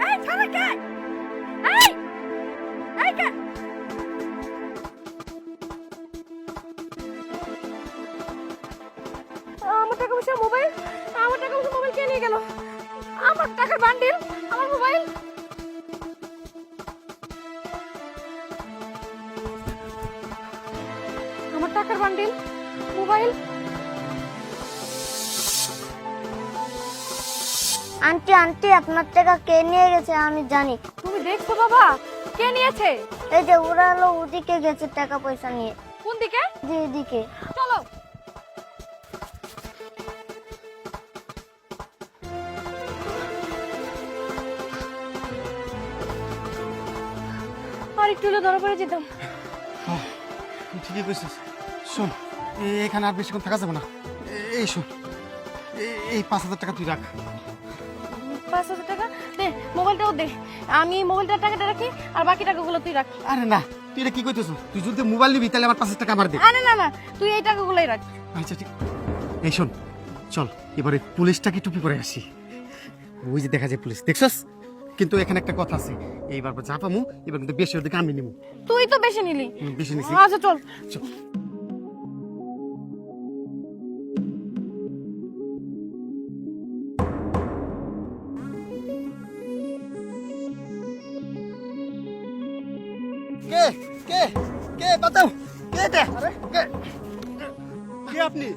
এই ছাড়া কে? এই এই কে? আমার টাকা পয়সা মোবাইল, আমার টাকা পয়সা মোবাইল কে নিয়ে গেল? আমার টাকার বান্ডিল, আমার মোবাইল। আমার টাকার বান্ডিল, মোবাইল। আন্টি আন্টি আপনার টাকা কে নিয়ে গেছে আমি জানি। তুমি দেখছো বাবা কে নিয়েছে? এই যে ওরা হলো ওদিকে গেছে টাকা পয়সা নিয়ে। কোন দিকে? যে এদিকে। চলো। আর একটু হলে ধরা পড়ে যেতাম। তুই ঠিকই কইছিস। শোন, এখানে আর বেশিক্ষণ থাকা যাবে না। এই শোন, এই 5,000 টাকা তুই রাখ। 5,000 টাকা দে, মোবাইলটাও দে। আমি মোবাইলটার টাকাটা রাখি আর বাকি টাকাগুলো তুই রাখ। আরে না, তুই এটা কি কইতেছ? তুই যদি মোবাইল নিবি তাহলে আমার 5,000 টাকা আমার দে। আরে না না, তুই এই টাকাগুলোই রাখ। আচ্ছা ঠিক। এই শোন, চল এবারে পুলিশটাকে টুপি পরে আসি। ওই যে দেখা যায় পুলিশ, দেখছস? কিন্তু এখানে একটা কথা আছে, এইবার যা পামু এবার কিন্তু বেশি ওদিকে আমি নিবো। তুই তো বেশি নিলি। বেশি নিছি। আচ্ছা চল। চল। কে কে কে বাতাও, কে এটা? আরে কে কে আপনি?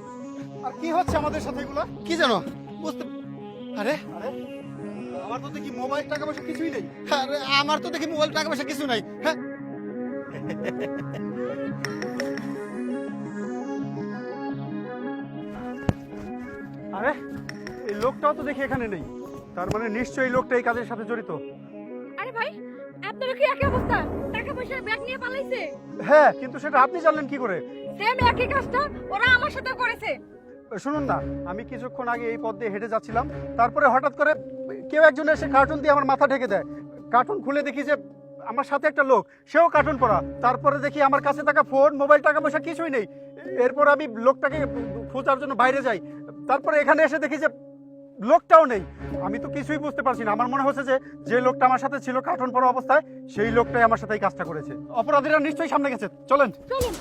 আর কি হচ্ছে আমাদের সাথে এগুলো? কি জানো বুঝতে? আরে আরে আমার তো দেখি মোবাইল টাকা পয়সা কিছুই নেই। আরে আমার তো দেখি মোবাইল টাকা পয়সা কিছু নাই। হ্যাঁ আরে এই লোকটাও তো দেখি এখানে নেই, তার মানে নিশ্চয়ই এই লোকটা এই কাজের সাথে জড়িত। আরে ভাই, আপনারা কি একই অবস্থা? টাকা পয়সার ব্যাগ নিয়ে পালাইছে? হ্যাঁ, কিন্তু সেটা আপনি জানলেন কি করে? সেম একই কাজটা ওরা আমার সাথেও করেছে। শুনুন না, আমি কিছুক্ষণ আগে এই পথ দিয়ে হেঁটে যাচ্ছিলাম, তারপরে হঠাৎ করে কেউ একজন এসে কার্টুন দিয়ে আমার মাথা ঢেকে দেয়। কার্টুন খুলে দেখি যে আমার সাথে একটা লোক, সেও কার্টুন পরা। তারপরে দেখি আমার কাছে থাকা ফোন, মোবাইল, টাকা পয়সা কিছুই নেই। এরপর আমি লোকটাকে খোঁজার জন্য বাইরে যাই, তারপরে এখানে এসে দেখি যে লোকটাও নেই। আমি তো কিছুই বুঝতে পারছি না। আমার মনে হচ্ছে যে যে লোকটা আমার সাথে ছিল কার্টুন পরা অবস্থায়, সেই লোকটাই আমার সাথে এই কাজটা করেছে। অপরাধীরা নিশ্চয়ই সামনে গেছে, চলেন। চলুন।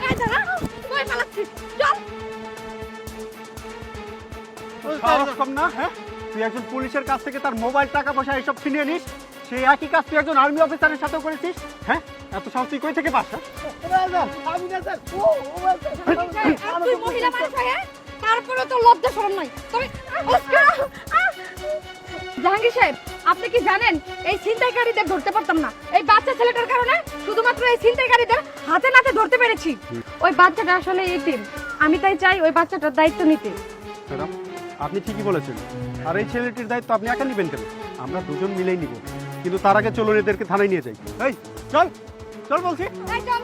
এই দাঁড়া, কই পালাচ্ছিস? চল। সাহস কম না? হ্যাঁ, তুই একজন পুলিশের কাছ থেকে তার মোবাইল, টাকা পয়সা এসব ছিনিয়ে নিস। সেই একই কাজ তুই একজন আর্মি অফিসারের সাথেও করেছিস। হ্যাঁ, এত সাহস তুই কই থেকে পাস? আর তুই মহিলা মানুষ হয়ে তারপরে তো লজ্জা শরম নাই। তবে জাহাঙ্গীর সাহেব, আপনি কি জানেন এই ছিনতাইকারীদের ধরতে পারতাম না এই বাচ্চা ছেলেটার কারণে? শুধুমাত্র এই ছিনতাইকারীদের হাতে নাতে ধরতে পেরেছি। ওই বাচ্চাটা আসলে এতিম, আমি তাই চাই ওই বাচ্চাটার দায়িত্ব নিতে। ম্যাডাম, আপনি ঠিকই বলেছেন। আর এই ছেলেটির দায়িত্ব আপনি একা নেবেন কেন? আমরা দুজন মিলেই নিব। কিন্তু তার আগে চলুন এদেরকে থানায় নিয়ে যাই। এই চল, চল বলছি। এই চল।